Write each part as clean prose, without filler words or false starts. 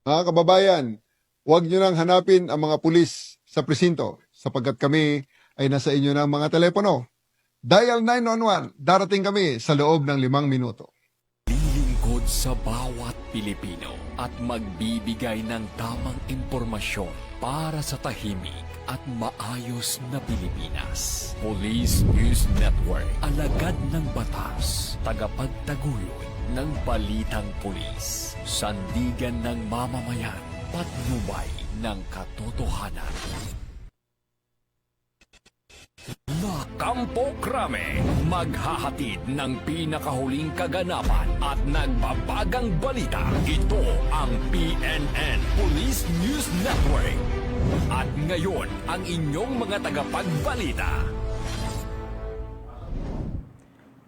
Mga kababayan, huwag nyo nang hanapin ang mga pulis sa presinto sapagkat kami ay nasa inyo ng mga telepono. Dial 911, darating kami sa loob ng 5 minuto. Lilingkod sa bawat Pilipino at magbibigay ng tamang impormasyon para sa tahimik at maayos na Pilipinas. Police News Network, alagad ng batas, tagapagtaguyod ng balitang pulis, sandigan ng mamamayan, patnubay ng katotohanan. Kampo Krame, maghahatid ng pinakahuling kaganapan at nagbabagang balita. Ito ang PNN Police News Network. At ngayon, ang inyong mga tagapagbalita.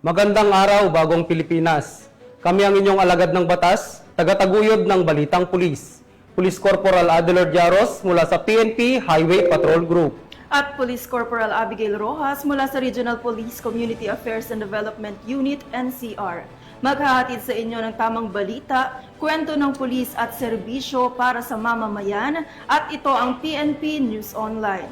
Magandang araw, Bagong Pilipinas. Kami ang inyong alagad ng batas, tagataguyod ng Balitang Pulis. Police Corporal Adelard Jaros mula sa PNP Highway Patrol Group. At Police Corporal Abigail Rojas mula sa Regional Police Community Affairs and Development Unit, NCR. Maghahatid sa inyo ng tamang balita, kwento ng pulis at serbisyo para sa mamamayan, at ito ang PNP News Online.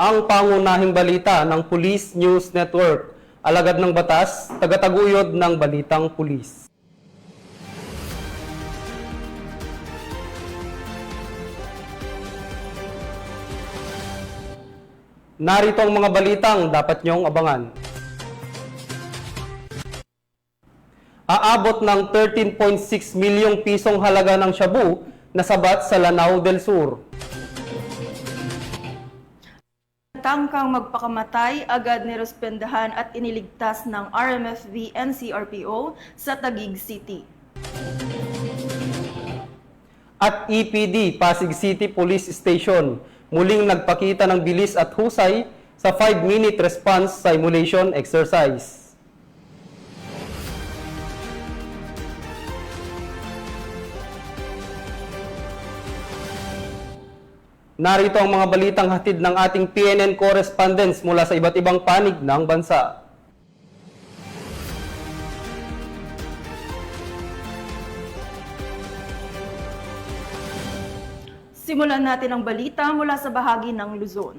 Ang pangunahing balita ng Police News Network, alagad ng batas, tagataguyod ng Balitang Pulis. Narito ang mga balitang dapat niyong abangan. Aabot ng 13.6 milyong pisong halaga ng shabu na sabat sa Lanao del Sur. Tangkang magpakamatay, agad nirespendahan at iniligtas ng RMFB NCRPO sa Taguig City. At EPD Pasig City Police Station muling nagpakita ng bilis at husay sa 5-minute response simulation exercise. Narito ang mga balitang hatid ng ating PNN correspondents mula sa iba't ibang panig ng bansa. Simulan natin ang balita mula sa bahagi ng Luzon.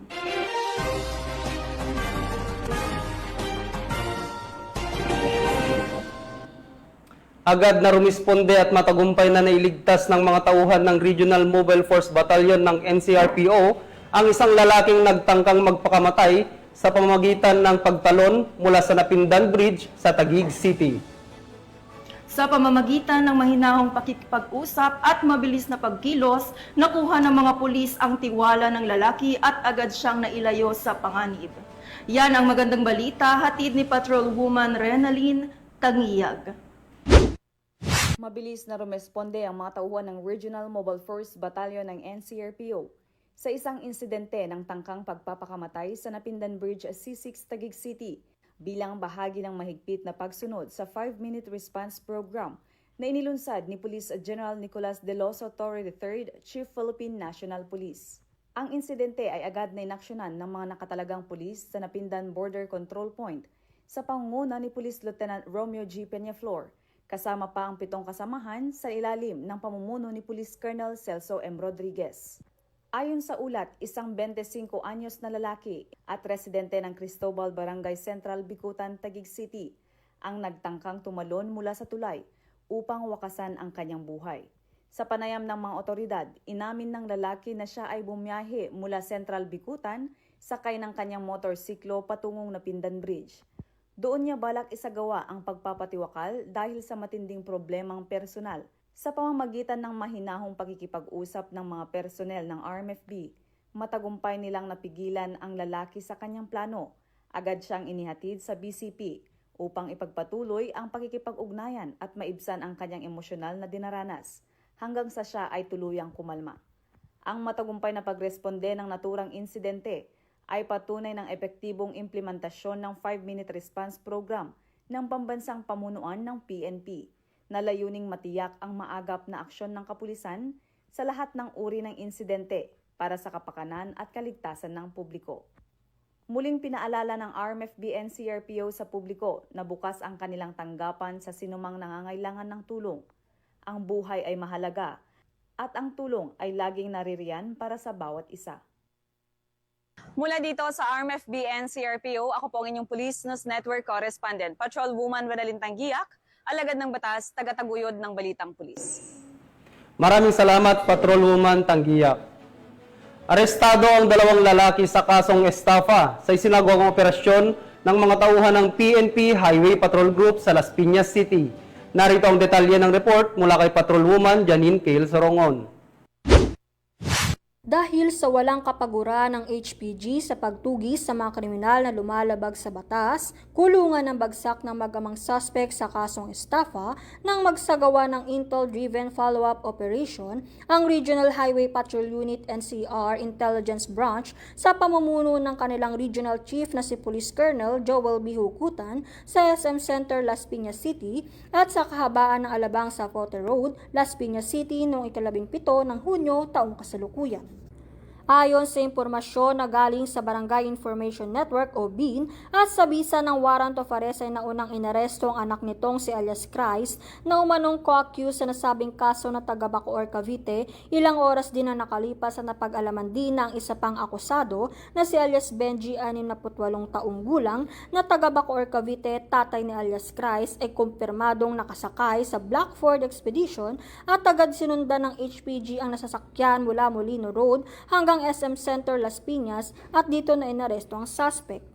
Agad na rumisponde at matagumpay na nailigtas ng mga tauhan ng Regional Mobile Force Battalion ng NCRPO ang isang lalaking nagtangkang magpakamatay sa pamamagitan ng pagtalon mula sa Napindan Bridge sa Taguig City. Sa pamamagitan ng mahinahong pakikipag-usap at mabilis na pagkilos, nakuha ng mga pulis ang tiwala ng lalaki at agad siyang nailayo sa panganib. Yan ang magandang balita, hatid ni Patrolwoman Renaline Tangiyag. Mabilis na rumesponde ang mga tauhan ng Regional Mobile Force Battalion ng NCRPO sa isang insidente ng tangkang pagpapakamatay sa Napindan Bridge, C6 Taguig City bilang bahagi ng mahigpit na pagsunod sa 5-minute response program na inilunsad ni Police General Nicolas De Loso Torre III, Chief Philippine National Police. Ang insidente ay agad na inaksyonan ng mga nakatalagang pulis sa Napindan Border Control Point sa pangunguna ni Police Lieutenant Romeo G. Peñaflor, kasama pa ang 7 kasamahan sa ilalim ng pamumuno ni Police Colonel Celso M. Rodriguez. Ayon sa ulat, isang 25 anyos na lalaki at residente ng Cristobal Barangay Central, Bicutan, Taguig City ang nagtangkang tumalon mula sa tulay upang wakasan ang kanyang buhay. Sa panayam ng mga otoridad, inamin ng lalaki na siya ay bumiyahe mula Central Bicutan sakay ng kanyang motorsiklo patungong Napindan Bridge. Doon niya balak isagawa ang pagpapatiwakal dahil sa matinding problemang personal. Sa pamamagitan ng mahinahong pakikipag-usap ng mga personnel ng RMFB, matagumpay nilang napigilan ang lalaki sa kanyang plano. Agad siyang inihatid sa BCP upang ipagpatuloy ang pakikipag-ugnayan at maibsan ang kanyang emosyonal na dinaranas hanggang sa siya ay tuluyang kumalma. Ang matagumpay na pagresponde ng naturang insidente ay patunay ng epektibong implementasyon ng 5-minute response program ng pambansang pamunuan ng PNP na layuning matiyak ang maagap na aksyon ng kapulisan sa lahat ng uri ng insidente para sa kapakanan at kaligtasan ng publiko. Muling pinaalala ng RMFB NCRPO sa publiko na bukas ang kanilang tanggapan sa sinumang nangangailangan ng tulong. Ang buhay ay mahalaga at ang tulong ay laging naririyan para sa bawat isa. Mula dito sa RMFB NCRPO, ako po ang inyong Police News Network Correspondent, Patrolwoman Vanalin Tanggiak, alagad ng batas, tagataguyod ng Balitang Pulis. Maraming salamat, Patrolwoman Tanggiak. Arestado ang 2 lalaki sa kasong estafa sa isinagawang operasyon ng mga tauhan ng PNP Highway Patrol Group sa Las Piñas City. Narito ang detalye ng report mula kay Patrolwoman Janine Cale Sorongon. Dahil sa walang kapagura ng HPG sa pagtugis sa mga kriminal na lumalabag sa batas, kulungan ng bagsak ng magamang suspect sa kasong estafa nang magsagawa ng intel-driven follow-up operation ang Regional Highway Patrol Unit NCR Intelligence Branch sa pamumuno ng kanilang Regional Chief na si Police Colonel Joel B. Hukutan sa SM Center Las Piñas City at sa kahabaan ng Alabang sa Pote Road, Las Piñas City noong 17 ng Hunyo taong kasalukuyan. Ayon sa impormasyon na galing sa Barangay Information Network o BIN at sa bisa ng warrant of arrest ay naunang inaresto ang anak nitong si alias Christ na umanong co-accused sa nasabing kaso na taga Bacoor, Cavite. Ilang oras din na nakalipas sa napag-alaman din ng isa pang akusado na si alias Benji, 68 taong gulang na taga Bacoor, Cavite, tatay ni alias Christ ay kumpirmadong nakasakay sa Black Ford Expedition at agad sinundan ng HPG ang nasasakyan mula Molino Road hanggang SM Center Las Piñas at dito na inaresto ang suspect.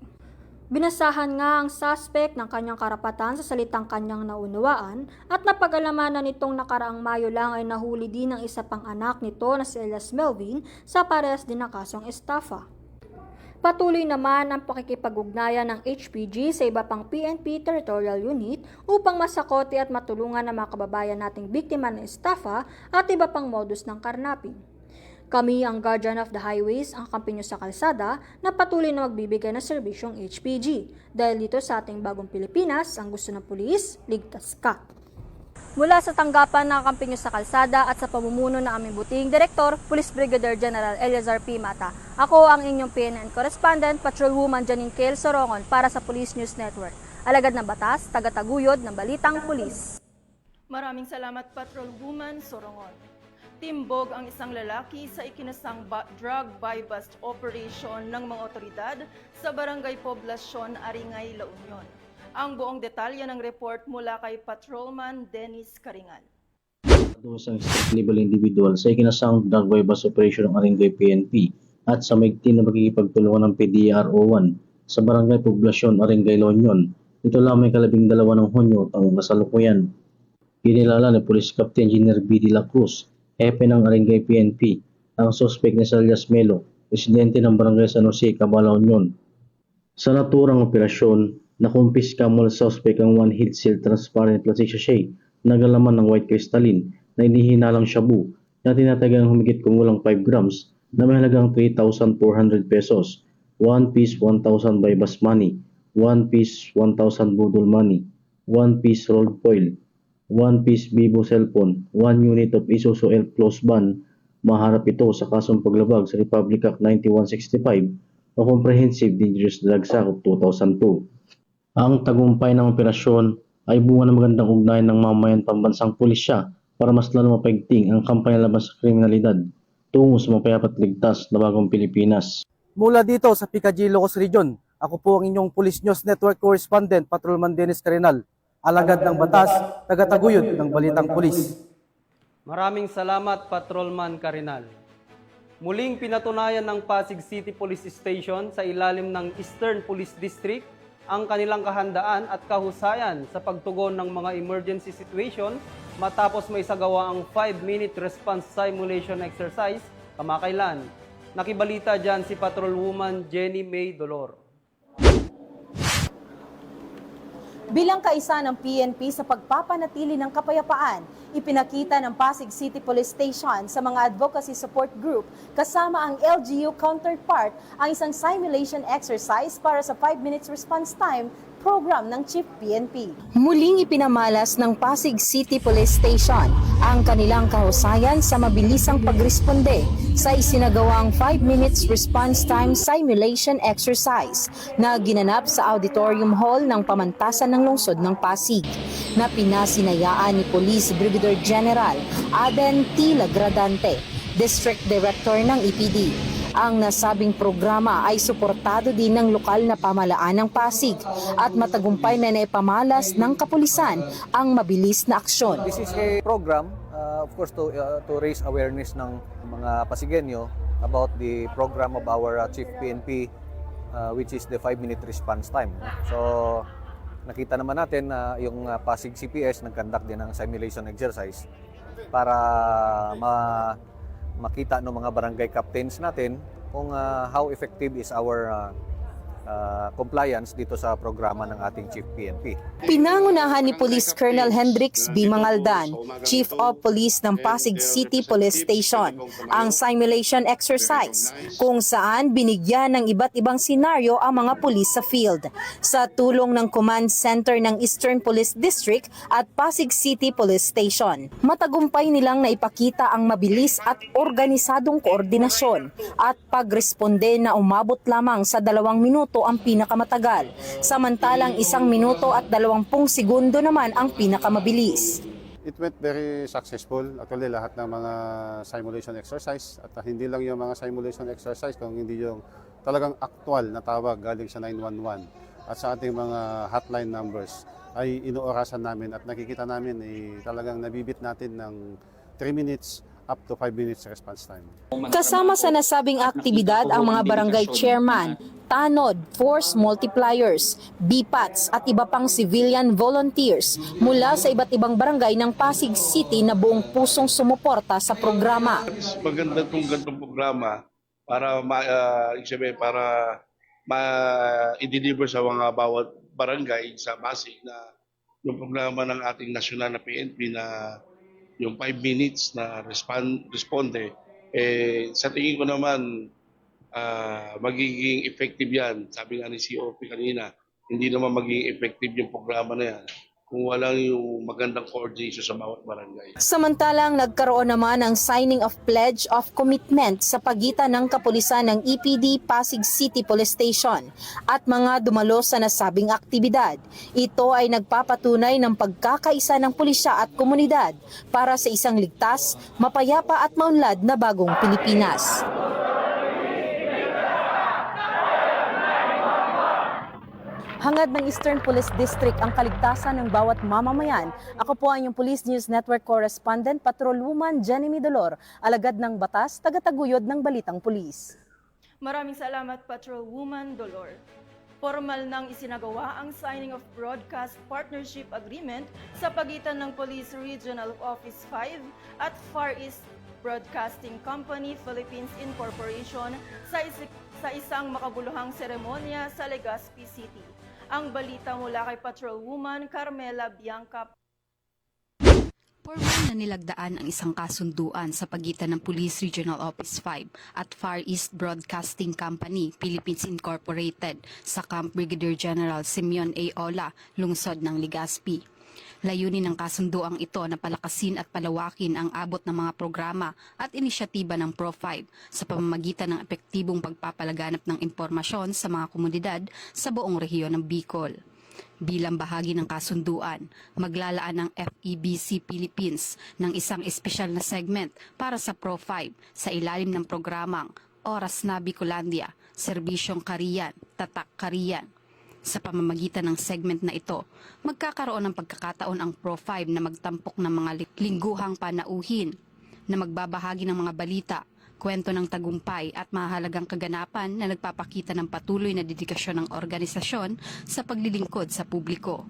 Binasahan nga ang suspect ng kanyang karapatan sa salitang kanyang naunawaan at napag-alamanan nitong nakaraang Mayo lang ay nahuli din ang isa pang anak nito na si alias Melvin sa parehas din na kasong estafa. Patuloy naman ang pakikipag-ugnayan ng HPG sa iba pang PNP Territorial Unit upang masakote at matulungan ang mga kababayan nating biktima ng estafa at iba pang modus ng karnaping. Kami ang Guardian of the Highways, ang kampi nyo sa kalsada na patuloy na magbibigay ng serbisyong HPG. Dahil dito sa ating bagong Pilipinas, ang gusto ng pulis, ligtas ka. Mula sa tanggapan ng kampi nyo sa kalsada at sa pamumuno ng aming buting Direktor, Police Brigadier General Eleazar P. Mata. Ako ang inyong PNN Correspondent, Patrolwoman Janine Cale Sorongon para sa Police News Network. Alagad ng batas, tagataguyod ng Balitang Pulis. Maraming salamat, Patrolwoman Sorongon. Timbog ang isang lalaki sa ikinasang drug buy-bust operation ng mga otoridad sa Barangay Poblasyon, Aringay, La Union. Ang buong detalye ng report mula kay Patrolman Dennis Caringan. Isang street-level individual sa ikinasang drug buy-bust operation ng Aringay PNP at sa maigting na magkikipagtulungan ng PDRO1 sa Barangay Poblasyon, Aringay, La Union. Ito lamang 12 ng Hunyo taong kasalukuyan. Kinilala ni Police Captain Engineer B. De La Cruz, Hepe ng Aringay PNP, ang suspect na si alias Melo, residente ng Barangay San Jose, Cabala, Union. Sa naturang operasyon, nakumpiska mula sa suspect ang 1 heat seal transparent plastic sachet na nagalaman ng white crystalline na inihinalang shabu na tinatagang humigit kumulang 5 grams na may halagang 3,400 pesos, 1 piece 1,000 buy-bust money, 1 piece 1,000 budol money, 1 piece rolled foil, 1 piece Vivo cellphone, 1 unit of Isuzu L close ban. Maharap ito sa kasong paglabag sa Republic Act 9165 o Comprehensive Dangerous Drugs Act of 2002. Ang tagumpay ng operasyon ay bunga ng magandang ugnayan ng mamayan pambansang pulisya para mas lalo mapaigting ang kampanya laban sa kriminalidad tungo sa mapayapat ligtas na bagong Pilipinas. Mula dito sa Picadillo, Ilocos Region, ako po ang inyong Police News Network Correspondent, Patrolman Dennis Carinal. Alagad ng batas, tagataguyod ng Balitang Pulis. Maraming salamat, Patrolman Carinal. Muling pinatunayan ng Pasig City Police Station sa ilalim ng Eastern Police District ang kanilang kahandaan at kahusayan sa pagtugon ng mga emergency situation matapos may isagawa ang 5-minute response simulation exercise kamakailan. Nakibalita dyan si Patrolwoman Jenny May Dolor. Bilang kaisa ng PNP sa pagpapanatili ng kapayapaan, ipinakita ng Pasig City Police Station sa mga advocacy support group kasama ang LGU counterpart ang isang simulation exercise para sa 5 minutes response time program ng Chief PNP. Muling ipinamalas ng Pasig City Police Station ang kanilang kahusayan sa mabilisang pagresponde sa isinagawang 5 minutes response time simulation exercise na ginanap sa Auditorium Hall ng Pamantasan ng Lungsod ng Pasig, na pinasinayaan ni Police Brigadier General Aden T. Lagradante, District Director ng EPD. Ang nasabing programa ay suportado din ng lokal na pamahalaan ng Pasig at matagumpay na naipamalas ng kapulisan ang mabilis na aksyon. This is a program, of course, to raise awareness ng mga Pasigenyo about the program of our Chief PNP, which is the 5-minute response time. So, nakita naman natin na yung Pasig CPS nag-conduct din ng simulation exercise para makita ng mga barangay captains natin kung how effective is our compliance dito sa programa ng ating Chief PNP. Pinangunahan ni Police Colonel Hendrix B. Mangaldan, Chief of Police ng Pasig City Police Station, ang simulation exercise kung saan binigyan ng iba't ibang senaryo ang mga pulis sa field sa tulong ng Command Center ng Eastern Police District at Pasig City Police Station. Matagumpay nilang naipakita ang mabilis at organisadong koordinasyon at pagresponde na umabot lamang sa 2 minuto ang pinakamatagal, samantalang 1 minuto at 20 segundo naman ang pinakamabilis. It went very successful. Actually, lahat ng mga simulation exercise, at hindi lang yung mga simulation exercise, kung hindi yung talagang actual na tawag galing sa 911 at sa ating mga hotline numbers ay inuorasan namin at nakikita namin talagang nabibit natin ng 3 minutes up to 5 minutes response time. Kasama sa nasabing aktibidad ang mga barangay chairman, tanod, force multipliers, BPATs at iba pang civilian volunteers mula sa iba't ibang barangay ng Pasig City na buong pusong sumuporta sa programa. Maganda itong ganitong programa para i-deliver sa mga bawat barangay sa Pasig na yung programa ng ating nasyonal na PNP na yung 5 minutes na responde, sa tingin ko naman magiging effective yan. Sabi nga ni COP kanina, hindi naman magiging effective yung programa na yan kung walang yung magandang coordination sa bawat barangay. Samantalang nagkaroon naman ng signing of pledge of commitment sa pagitan ng kapulisan ng EPD Pasig City Police Station at mga dumalo sa nasabing aktibidad. Ito ay nagpapatunay ng pagkakaisa ng pulisya at komunidad para sa isang ligtas, mapayapa at maunlad na bagong Pilipinas. Hangad ng Eastern Police District ang kaligtasan ng bawat mamamayan. Ako po ang inyong Police News Network Correspondent, Patrolwoman Jenny Midolor, alagad ng batas, tagataguyod ng Balitang Pulis. Maraming salamat, Patrolwoman Dolor. Formal nang isinagawa ang signing of Broadcast Partnership Agreement sa pagitan ng Police Regional Office 5 at Far East Broadcasting Company Philippines Incorporation sa isang makabuluhang seremonya sa Legazpi City. Ang balita mula kay Patrolwoman Carmela Bianca. Formal na nilagdaan ang isang kasunduan sa pagitan ng Police Regional Office 5 at Far East Broadcasting Company Philippines Incorporated sa Camp Brigadier General Simeon A. Ola, lungsod ng Legazpi. Layunin ng kasunduang ito na palakasin at palawakin ang abot ng mga programa at inisyatiba ng Pro5 sa pamamagitan ng epektibong pagpapalaganap ng impormasyon sa mga komunidad sa buong rehiyon ng Bicol. Bilang bahagi ng kasunduan, maglalaan ng FEBC Philippines ng isang espesyal na segment para sa Pro5 sa ilalim ng programang Oras na Bicolandia, Serbisyong Kariyan, Tatak Kariyan. Sa pamamagitan ng segment na ito, magkakaroon ng pagkakataon ang Pro5 na magtampok ng mga lingguhang panauhin na magbabahagi ng mga balita, kwento ng tagumpay at mahalagang kaganapan na nagpapakita ng patuloy na dedikasyon ng organisasyon sa paglilingkod sa publiko.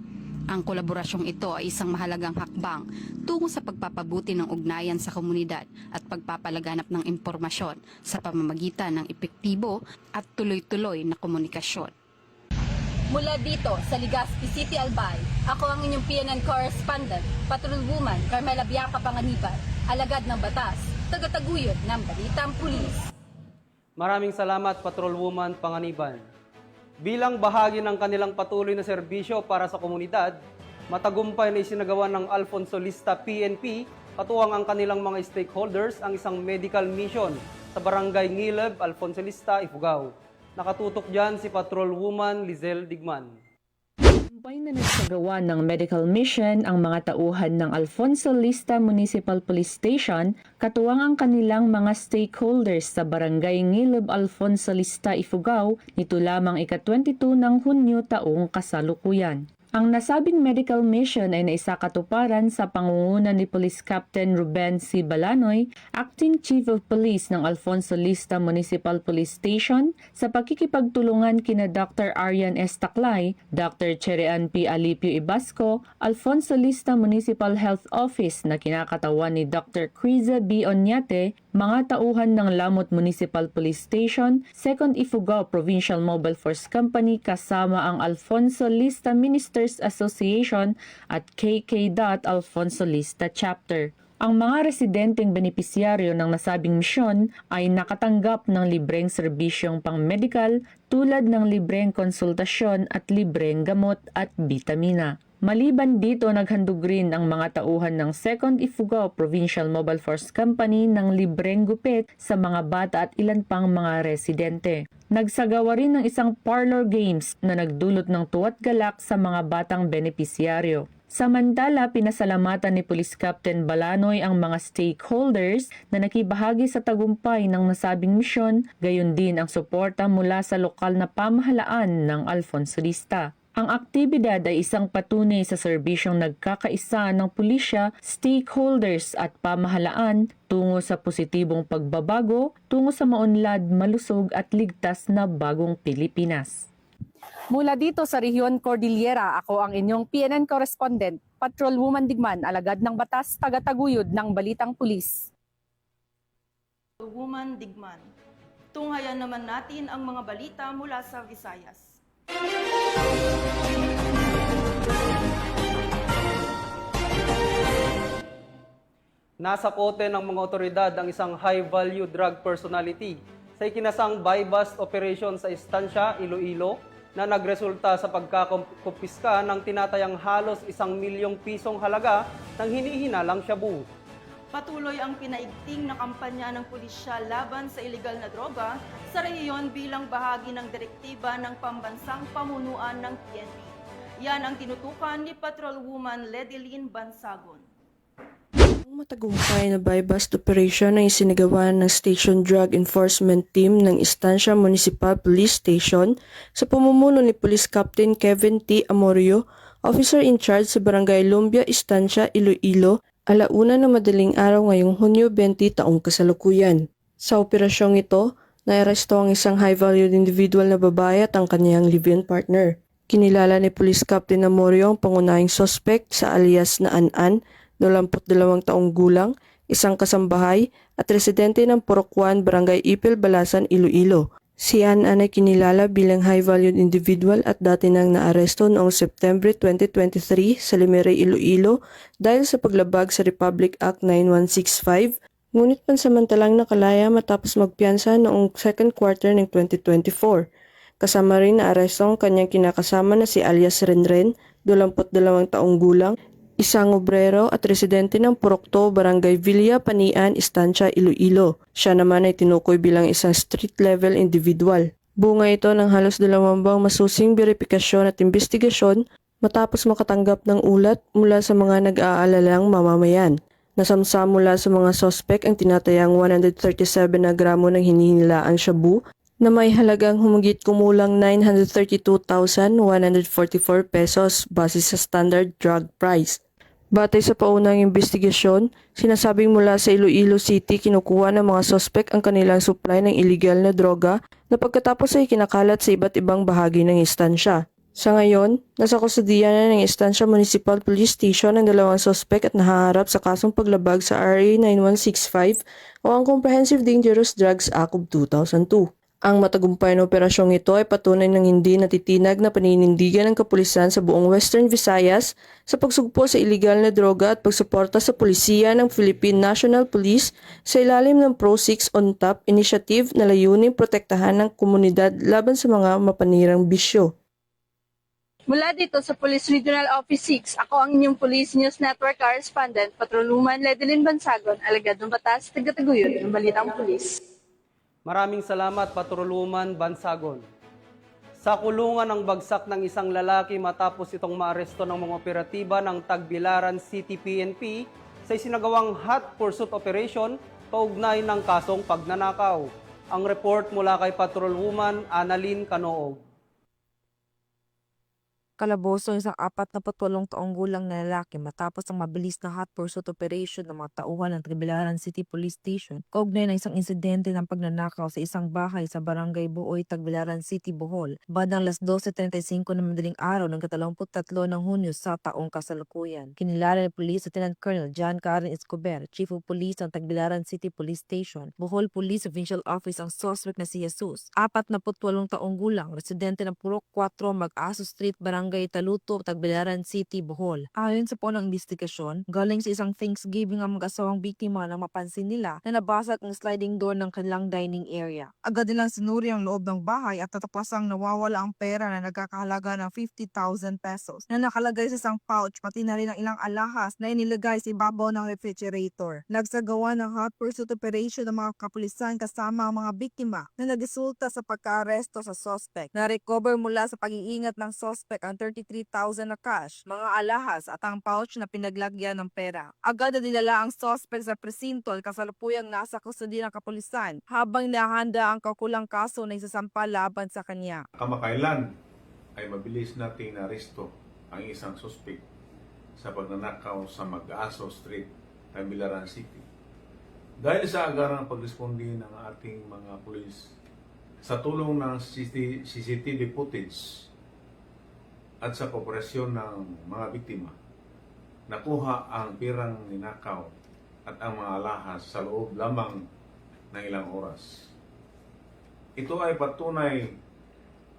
Ang kolaborasyong ito ay isang mahalagang hakbang tungo sa pagpapabuti ng ugnayan sa komunidad at pagpapalaganap ng impormasyon sa pamamagitan ng epektibo at tuloy-tuloy na komunikasyon. Mula dito sa Legazpi City, Albay, ako ang inyong PNN Correspondent, Patrolwoman Carmela Bianca Panganiban, alagad ng batas, tagataguyod ng Balitang Pulis. Maraming salamat, Patrolwoman Panganiban. Bilang bahagi ng kanilang patuloy na serbisyo para sa komunidad, matagumpay na isinagawa ng Alfonso Lista PNP katuwang ang kanilang mga stakeholders ang isang medical mission sa Barangay Ngileb, Alfonso Lista, Ifugao. Nakatutok dyan si Patrolwoman Lizelle Digman. Tagumpay na nagsagawa ng medical mission ang mga tauhan ng Alfonso Lista Municipal Police Station katuwang ang kanilang mga stakeholders sa Barangay Ngileb, Alfonso Lista, Ifugao nito lamang ika-22 ng Hunyo taong kasalukuyan. Ang nasabing medical mission ay naisakatuparan sa pangunguna ni Police Captain Ruben C. Balanoy, Acting Chief of Police ng Alfonso Lista Municipal Police Station, sa pakikipagtulungan kina Dr. Arian S. Taclay, Dr. Cherean P. Alipio Ibasco, Alfonso Lista Municipal Health Office na kinakatawan ni Dr. Criza B. Onyate, mga tauhan ng Lamot Municipal Police Station, 2nd Ifugao Provincial Mobile Force Company kasama ang Alfonso Lista Ministers Association at KK. Alfonso Lista Chapter. Ang mga residenteng benepisyaryo ng nasabing misyon ay nakatanggap ng libreng serbisyong pang-medical tulad ng libreng konsultasyon at libreng gamot at bitamina. Maliban dito, naghandog rin ang mga tauhan ng 2nd Ifugao Provincial Mobile Force Company ng libreng gupit sa mga bata at ilan pang mga residente. Nagsagawa rin ng isang parlor games na nagdulot ng tuwa't galak sa mga batang benepisyaryo. Samantala, pinasalamatan ni Police Captain Balanoy ang mga stakeholders na nakibahagi sa tagumpay ng nasabing misyon, gayon din ang suporta mula sa lokal na pamahalaan ng Alfonso Lista. Ang aktibidad ay isang patunay sa serbisyong nagkakaisa ng pulisya, stakeholders at pamahalaan tungo sa positibong pagbabago, tungo sa maunlad, malusog at ligtas na bagong Pilipinas. Mula dito sa Rehiyon Cordillera, ako ang inyong PNN correspondent, Patrolwoman Digman, alagad ng batas, tagataguyod ng Balitang Pulis. Woman Digman. Tunghayan naman natin ang mga balita mula sa Visayas. Nasa kote ng mga otoridad ang isang high-value drug personality sa ikinasang buy-bust operation sa Estancia, Iloilo na nagresulta sa pagkakumpiska ng tinatayang halos 1 milyong pisong halaga ng hinihinalang shabu. Patuloy ang pinaigting na kampanya ng pulisya laban sa ilegal na droga sa rehiyon bilang bahagi ng direktiba ng pambansang pamunuan ng PNP. Yan ang tinutukan ni Patrolwoman Ledilyn Bansagon. Ang matagumpay na buy-bust operation ay isinagawa ng Station Drug Enforcement Team ng Estancia Municipal Police Station sa pamumuno ni Police Captain Kevin T. Amorio, Officer in Charge sa Barangay Lumbia, Estancia, Iloilo, alauna na madaling araw ngayong Hunyo 20 taong kasalukuyan. Sa operasyong ito, naaresto ang isang high-valued individual na babae at ang kanyang live-in partner. Kinilala ni Police Captain Amorio ang pangunahing suspect sa alias na An-An, 22 taong gulang, isang kasambahay at residente ng Purok 1, Barangay Ipil, Balasan, Iloilo. Si An-An ay kinilala bilang high-valued individual at dati nang naaresto noong September 2023 sa Limeray, Iloilo dahil sa paglabag sa Republic Act 9165, ngunit pansamantalang nakalaya matapos magpiyansa noong second quarter ng 2024. Kasama rin na aresto ang kanyang kinakasama na si alias Renren, 22 taong gulang, isang obrero at residente ng Purok 2, Barangay Villa, Panian, Estancia, Iloilo. Siya naman ay tinukoy bilang isang street-level individual. Bunga ito ng halos 2 buwang masusing beripikasyon at investigasyon matapos makatanggap ng ulat mula sa mga nag-aalalang mamamayan. Nasamsa mula sa mga sospek ang tinatayang 137 na gramo ng hinihinilaang shabu na may halagang humigit kumulang 932,144 pesos base sa standard drug price. Batay sa paunang investigasyon, sinasabing mula sa Iloilo City kinukuha ng mga sospek ang kanilang supply ng illegal na droga na pagkatapos ay kinakalat sa iba't ibang bahagi ng Estancia. Sa ngayon, nasa kustudiya na ng Estancia Municipal Police Station ang 2 sospek at nahaharap sa kasong paglabag sa RA 9165 o ang Comprehensive Dangerous Drugs Act of 2002. Ang matagumpay na operasyong ito ay patunay ng hindi natitinag na paninindigan ng kapulisan sa buong Western Visayas sa pagsugpo sa iligal na droga at pagsuporta sa pulisiya ng Philippine National Police sa ilalim ng Pro 6 on Top initiative na layuning protektahan ng komunidad laban sa mga mapanirang bisyo. Mula dito sa Police Regional Office 6, ako ang inyong Police News Network Correspondent, Patrolwoman Ledelyn Bansagon, alagad ng batas, tagataguyod ng Balitang Pulis. Maraming salamat, Patrolwoman Bansagon. Sa kulungan ng bagsak ng isang lalaki matapos itong maaresto ng mga operatiba ng Tagbilaran City PNP sa isinagawang hot pursuit operation kaugnay ng kasong pagnanakaw. Ang report mula kay Patrolwoman Annalyn Canoog. Kalaboso ang isang 48 taong gulang na lalaki matapos ang mabilis na hot pursuit operation ng mga tauhan ng Tagbilaran City Police Station kaugnay ng isang insidente ng pagnanakaw sa isang bahay sa Barangay Buoy, Tagbilaran City, Bohol, bandang 12:35 ng madaling araw ng 23 ng Hunyo sa taong kasalukuyan. Kinilala ni Police Lieutenant Colonel John Karen Escobar, Chief of Police ng Tagbilaran City Police Station, Bohol Police Provincial Office ang suspect na si Jesus, 48 taong gulang, residente ng Purok 4, Mag-Aso Street, Barangay Taluto, Tagbilaran City, Bohol. Ayon sa punong investigasyon, galing sa isang Thanksgiving ang mag-asawang biktima nang mapansin nila na nabasag ang sliding door ng kanilang dining area. Agad nilang sinuri ang loob ng bahay at nataklasang nawawala ang pera na nagkakahalaga ng 50,000 pesos na nakalagay sa isang pouch, pati na rin ang ilang alahas na inilagay sa ibabaw ng refrigerator. Nagsagawa ng hot pursuit operation ng mga kapulisan kasama ang mga biktima na nagresulta sa pagka-aresto sa suspect. Na-recover mula sa pag-iingat ng suspect ang 33,000 na cash, mga alahas at ang pouch na pinaglagyan ng pera. Agad na dinala ang suspect sa presinto at kasalukuyang nasa kustodiya ng kapulisan habang nahanda ang kaukulang kaso na isasampa laban sa kanya. Kamakailan ay mabilis nating naresto ang isang suspect sa pagnanakaw sa Mag-Aso Street, Tagbilaran City. Dahil sa agarang pagresponde ng ating mga pulis sa tulong ng CCTV footage at sa kooperasyon ng mga biktima, nakuha ang pirang ninakaw at ang mga alahas sa loob lamang ng ilang oras. Ito ay patunay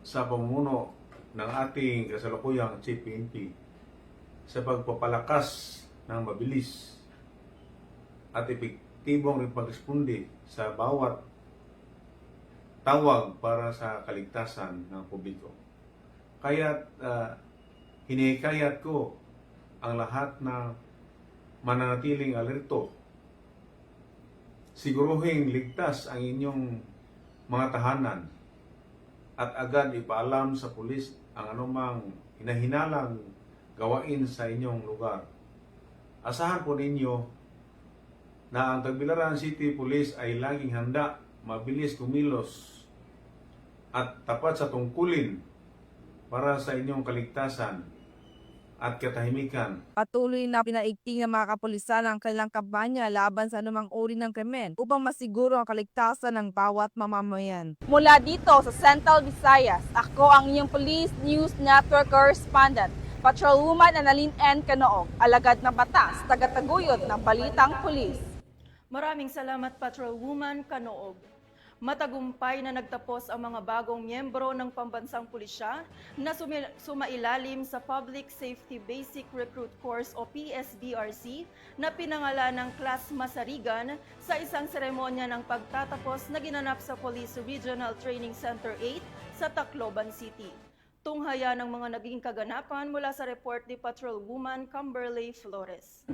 sa pamumuno ng ating kasalukuyang Chief PNP sa pagpapalakas ng mabilis at epektibong pagresponde sa bawat tawag para sa kaligtasan ng publiko. Kaya't hinihikayat ko ang lahat na mananatiling alerto. Siguruhing ligtas ang inyong mga tahanan at agad ipaalam sa pulis ang anumang hinahinalang gawain sa inyong lugar. Asahan po ninyo na ang Tagbilaran City Police ay laging handa, mabilis kumilos at tapat sa tungkulin para sa inyong kaligtasan at katahimikan. Patuloy na pinaigting ng mga kapulisan ang kanilang kampanya laban sa anumang uri ng krimen upang masiguro ang kaligtasan ng bawat mamamayan. Mula dito sa Central Visayas, ako ang inyong Police News Network Correspondent, Patrolwoman Annalyn N. Canoog, alagad ng batas, tagataguyod ng Balitang Pulis. Maraming salamat, Patrolwoman Canoog. Matagumpay na nagtapos ang mga bagong miyembro ng Pambansang Pulisya na sumailalim sa Public Safety Basic Recruit Course o PSBRC na pinangalan ng Class Masarigan sa isang seremonya ng pagtatapos na ginanap sa Police Regional Training Center 8 sa Tacloban City. Tunghaya ng mga naging kaganapan mula sa report ni Patrolwoman Camberley Flores.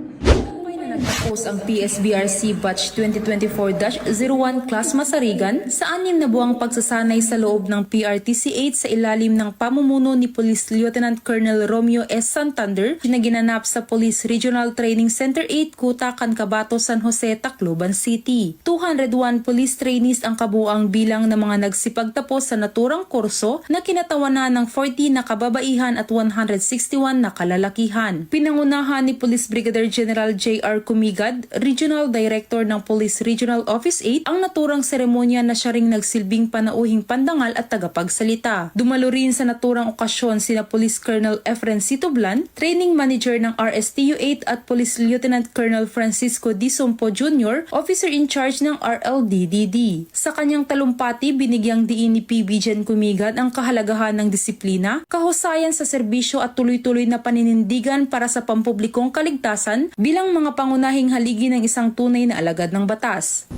Nagtapos ang PSBRC Batch 2024-01 Class Masarigan sa 6 na buwang pagsasanay sa loob ng PRTC-8 sa ilalim ng pamumuno ni Police Lieutenant Colonel Romeo S. Santander na ginanap sa Police Regional Training Center 8, Kuta, Cancabato, San Jose, Tacloban City. 201 police trainees ang kabuang bilang ng mga nagsipagtapos sa naturang kurso na kinatawanan ng 40 na kababaihan at 161 na kalalakihan. Pinangunahan ni Police Brigadier General J. J.R. Kumigad, Regional Director ng Police Regional Office 8, ang naturang seremonya na siya ring nagsilbing panauhing pandangal at tagapagsalita. Dumalo rin sa naturang okasyon sina Police Colonel Efren Sitoblan, Training Manager ng RSTU 8 at Police Lieutenant Colonel Francisco D. Sompo Jr., Officer in Charge ng RLDDD. Sa kanyang talumpati, binigyang diin ni PB Jen Kumigad ang kahalagahan ng disiplina, kahusayan sa serbisyo at tuloy-tuloy na paninindigan para sa pampublikong kaligtasan bilang mga pangunahing haligi ng isang tunay na alagad ng batas.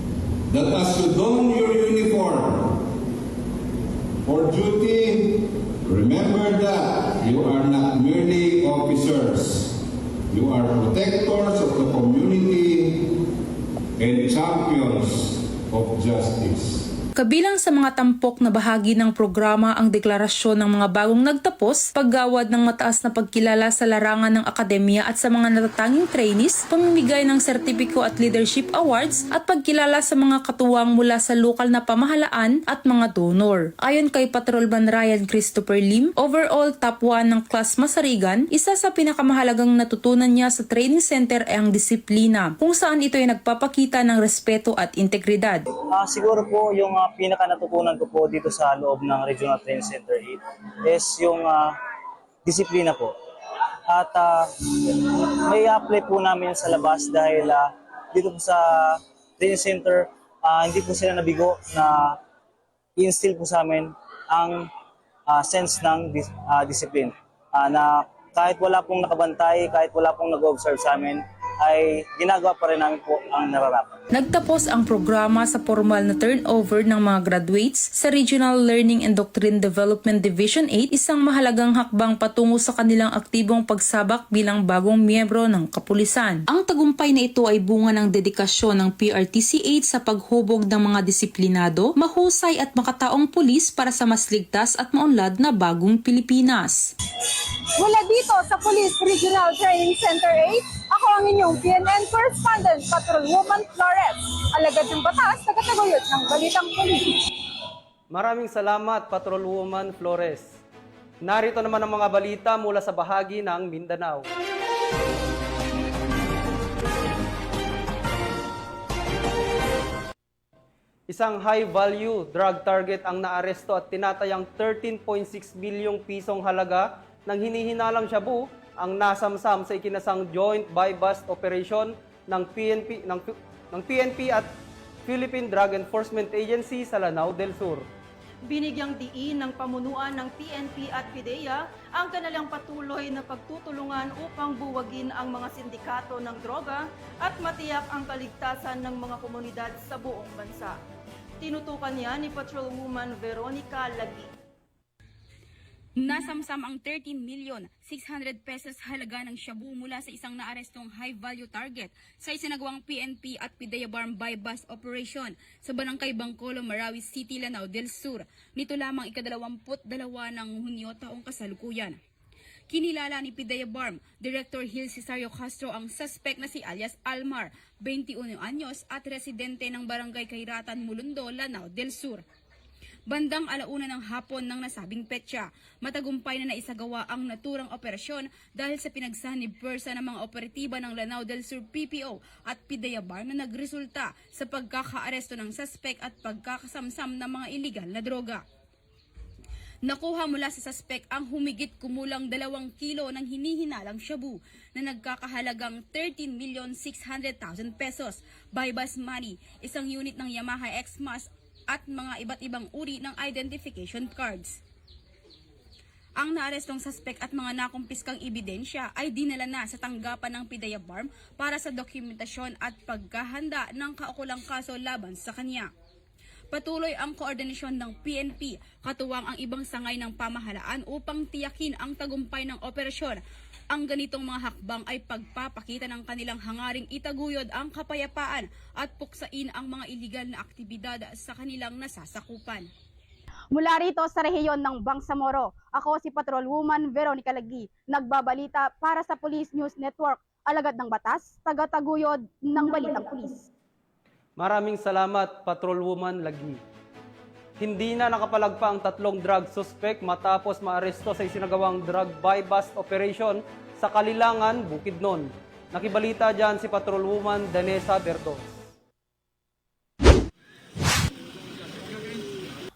That as you don your uniform for duty, remember that you are not merely officers. You are protectors of the community and champions of justice. Kabilang sa mga tampok na bahagi ng programa ang deklarasyon ng mga bagong nagtapos, paggawad ng mataas na pagkilala sa larangan ng akademya at sa mga natatanging trainees, pamimigay ng sertipiko at leadership awards at pagkilala sa mga katuwang mula sa lokal na pamahalaan at mga donor. Ayon kay Patrolman Ryan Christopher Lim, overall top 1 ng Class Masarigan, isa sa pinakamahalagang natutunan niya sa training center ay ang disiplina, kung saan ito ay nagpapakita ng respeto at integridad. Siguro po yung pinaka natutunan ko po dito sa loob ng Regional Training Center 8 is yung disiplina po. At may apply po namin sa labas dahil dito po sa training center, hindi po sila nabigo na i-instill po sa amin ang sense ng discipline. Na kahit wala pong nakabantay, kahit wala pong nag-observe sa amin, ay ginagawa pa rin namin po ang nararapat. Nagtapos ang programa sa formal na turnover ng mga graduates sa Regional Learning and Doctrine Development Division 8, isang mahalagang hakbang patungo sa kanilang aktibong pagsabak bilang bagong miyembro ng kapulisan. Ang tagumpay na ito ay bunga ng dedikasyon ng PRTC 8 sa paghubog ng mga disiplinado, mahusay at makataong pulis para sa mas ligtas at maunlad na bagong Pilipinas. Mula dito sa Police Regional Training Center 8, ako ang inyong PNN Correspondent, Patrolwoman Flores. Alagad ng batas, tagataguyod ng Balitang Pulis. Maraming salamat, Patrolwoman Flores. Narito naman ang mga balita mula sa bahagi ng Mindanao. Isang high-value drug target ang naaresto at tinatayang 13.6 bilyong pisong halaga ng hinihinalang shabu ang nasamsam sa ikinasang joint buy-bust operation ng PNP at Philippine Drug Enforcement Agency sa Lanao del Sur. Binigyang diin ng pamunuan ng PNP at PIDEA ang kanilang patuloy na pagtutulungan upang buwagin ang mga sindikato ng droga at matiyak ang kaligtasan ng mga komunidad sa buong bansa. Tinutukan niya ni Patrolwoman Veronica Lagi. Nasamsam ang 13,600,000 pesos halaga ng shabu mula sa isang naarestong high-value target sa isinagawang PNP at PIDEA Barm buy-bust operation sa Barangay Bangkolo, Marawi City, Lanao del Sur. Nito lamang ika-22 ng Hunyo taong kasalukuyan. Kinilala ni PIDEA Barm Director Gil Cesario Castro ang suspect na si alias Almar, 21 anyos at residente ng Barangay Kairatan, Mulundo, Lanao del Sur. Bandang 1:00 ng hapon ng nasabing petsa, matagumpay na naisagawa ang naturang operasyon dahil sa pinagsanib pwersa ng mga operatiba ng Lanao del Sur PPO at PIDEA Barm na nagresulta sa pagkakaaresto ng suspect at pagkakasamsam ng mga iligal na droga. Nakuha mula sa suspect ang humigit kumulang 2 kilo ng hinihinalang shabu na nagkakahalagang 13,600,000 pesos, buy-bust money, isang unit ng Yamaha X-Mas at mga iba't ibang uri ng identification cards. Ang naarestong suspect at mga nakumpiskang ebidensya ay dinala na sa tanggapan ng PIDEA Barm para sa dokumentasyon at pagkahanda ng kaukulang kaso laban sa kanya. Patuloy ang koordinasyon ng PNP, katuwang ang ibang sangay ng pamahalaan upang tiyakin ang tagumpay ng operasyon. Ang ganitong mga hakbang ay pagpapakita ng kanilang hangaring itaguyod ang kapayapaan at puksain ang mga iligal na aktibidad sa kanilang nasasakupan. Mula rito sa rehiyon ng Bangsamoro, ako si Patrolwoman Veronica Lagi, nagbabalita para sa Police News Network, alagad ng batas, tagataguyod ng Balitang Pulis. Maraming salamat, Patrolwoman Lagi. Hindi na nakapalagpa ang 3 drug suspect matapos maaresto sa isinagawang drug buy-bust operation sa Kalilangan, Bukidnon. Nakibalita dyan si Patrolwoman Danessa Berdos.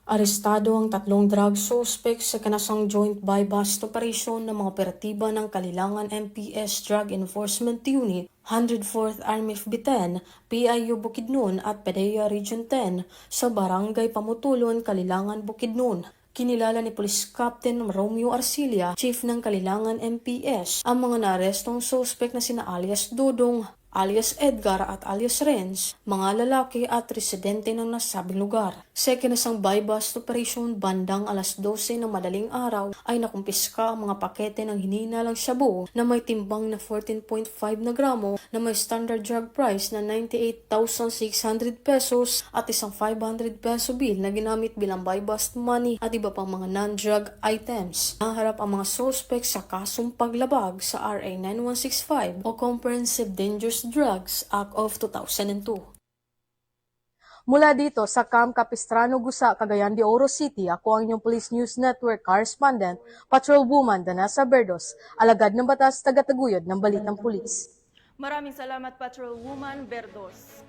Arestado ang 3 drug suspects sa kanasang joint buy-bust operation ng mga operatiba ng Kalilangan MPS Drug Enforcement Unit, 104th RMF B10, PIU Bukidnon at PDEA Region 10 sa Barangay Pamutulon, Kalilangan, Bukidnon. Kinilala ni Police Captain Romeo Arcilia, Chief ng Kalilangan MPS, ang mga naarestong suspect na sina alias Dudong, alias Edgar at alias Renz, mga lalaki at residente ng nasabing lugar. Sa ikinasang buy-bust operation bandang alas 12 ng madaling araw ay nakumpiska ang mga pakete ng hinihinalang shabu na may timbang na 14.5 na gramo na may standard drug price na 98,600 pesos at isang 500 peso bill na ginamit bilang buy-bust money at iba pang mga non-drug items. Naharap ang mga suspect sa kasong paglabag sa RA 9165 o Comprehensive Dangerous Drugs Act of 2002. Mula dito sa Camp Capistrano, Gusa, Cagayan de Oro City, ako ang inyong Police News Network correspondent, Patrolwoman Danessa Berdos, alagad ng batas, tagataguyod ng balitang pulis. Maraming salamat, Patrolwoman Berdos.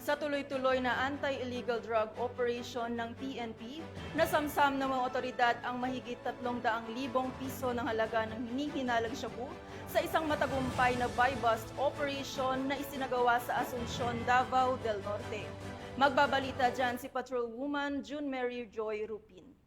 Sa tuloy-tuloy na anti-illegal drug operation ng PNP, nasamsam ng mga otoridad ang mahigit 300,000 piso ng halaga ng hinihinalang shabu sa isang matagumpay na buy-bust operation na isinagawa sa Asuncion, Davao del Norte. Magbabalita dyan si Patrolwoman June Mary Joy Rupin.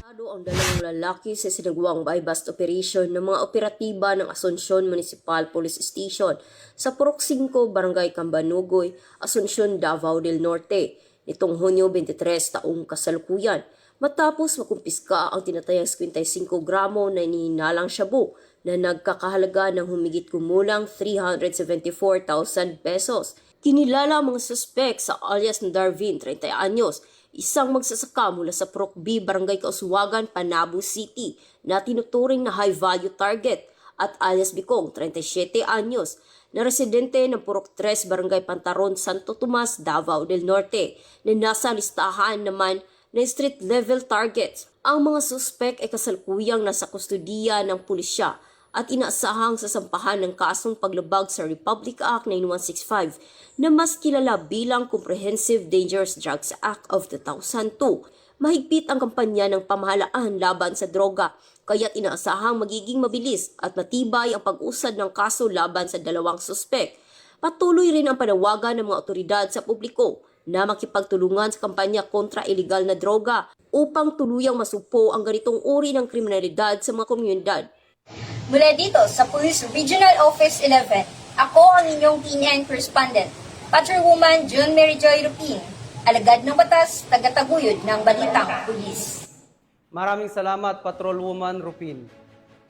Ang dalawang lalaki sa sinagawang buy-bust operation ng mga operatiba ng Asuncion Municipal Police Station sa Purok 5, Barangay Cambanugoy, Asuncion, Davao del Norte, nitong Hunyo 23 taong kasalukuyan, matapos makumpiska ang tinatayang 55 gramo na inihinalang shabu na nagkakahalaga ng humigit kumulang 374,000 pesos. Kinilala ang mga suspek sa alias na Darvin, 30 anyos, isang magsasaka mula sa Purok B, Barangay Kauswagan, Panabo City na tinuturing na high-value target at alias Bicong, 37 anyos, na residente ng Purok 3, Barangay Pantaron, Santo Tomas, Davao del Norte, na nasa listahan naman na street-level targets. Ang mga suspek ay kasalukuyang nasa kustudiya ng pulisya at inaasahang sasampahan ng kasong paglabag sa Republic Act 9165 na mas kilala bilang Comprehensive Dangerous Drugs Act of 2002. Mahigpit ang kampanya ng pamahalaan laban sa droga, kaya't inaasahang magiging mabilis at matibay ang pag-usad ng kaso laban sa dalawang suspek. Patuloy rin ang panawagan ng mga otoridad sa publiko na makipagtulungan sa kampanya kontra iligal na droga upang tuluyang masupo ang ganitong uri ng kriminalidad sa mga komunidad. Mula dito sa Police Regional Office 11, ako ang inyong PNN correspondent, Patrolwoman June Mary Joy Rupin, alagad ng batas, tagataguyod ng balitang pulis. Maraming salamat, Patrolwoman Rupin.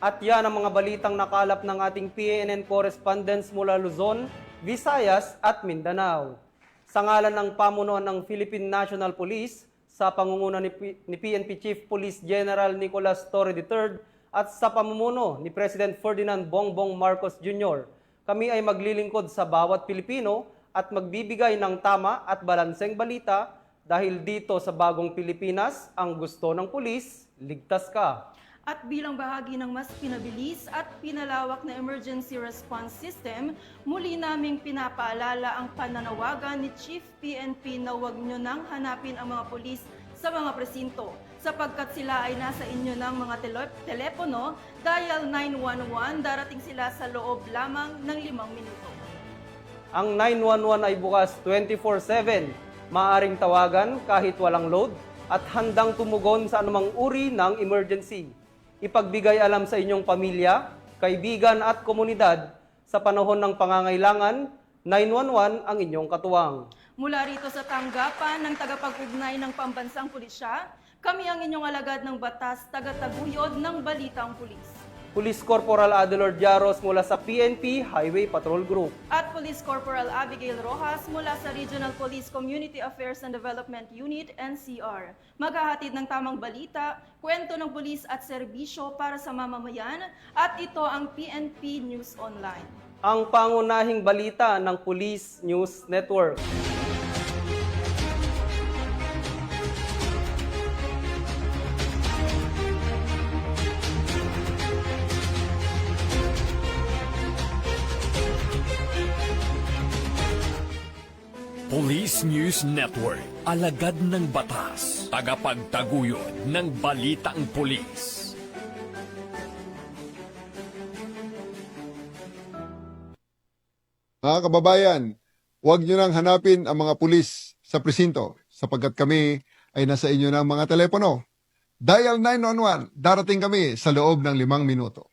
At yan ang mga balitang nakalap ng ating PNN correspondents mula Luzon, Visayas at Mindanao. Sa ngalan ng pamunuan ng Philippine National Police, sa pangunguna ni PNP Chief Police General Nicolas Torre III, at sa pamumuno ni President Ferdinand Bongbong Marcos Jr., kami ay maglilingkod sa bawat Pilipino at magbibigay ng tama at balanseng balita dahil dito sa bagong Pilipinas, ang gusto ng pulis, ligtas ka. At bilang bahagi ng mas pinabilis at pinalawak na emergency response system, muli naming pinapaalala ang pananawagan ni Chief PNP na huwag nyo nang hanapin ang mga pulis sa mga presinto sapagkat sila ay nasa inyo ng mga telepono, dial 911, darating sila sa loob lamang ng 5 minuto. Ang 911 ay bukas 24/7, maaaring tawagan kahit walang load at handang tumugon sa anumang uri ng emergency. Ipagbigay alam sa inyong pamilya, kaibigan at komunidad sa panahon ng pangangailangan, 911 ang inyong katuwang. Mula rito sa tanggapan ng tagapag-ugnay ng Pambansang Pulisya, kami ang inyong alagad ng batas, tagataguyod ng Balitang Pulis. Police Corporal Adelord Jaros mula sa PNP Highway Patrol Group. At Police Corporal Abigail Rojas mula sa Regional Police Community Affairs and Development Unit, NCR. Maghahatid ng tamang balita, kwento ng pulis at serbisyo para sa mamamayan, at ito ang PNP News Online. Ang pangunahing balita ng Police News Network. Police News Network, alagad ng batas, tagapagtaguyod ng balitang pulis. Mga kababayan, huwag nyo nang hanapin ang mga pulis sa presinto sapagkat kami ay nasa inyo ng mga telepono. Dial 911, darating kami sa loob ng 5 minuto.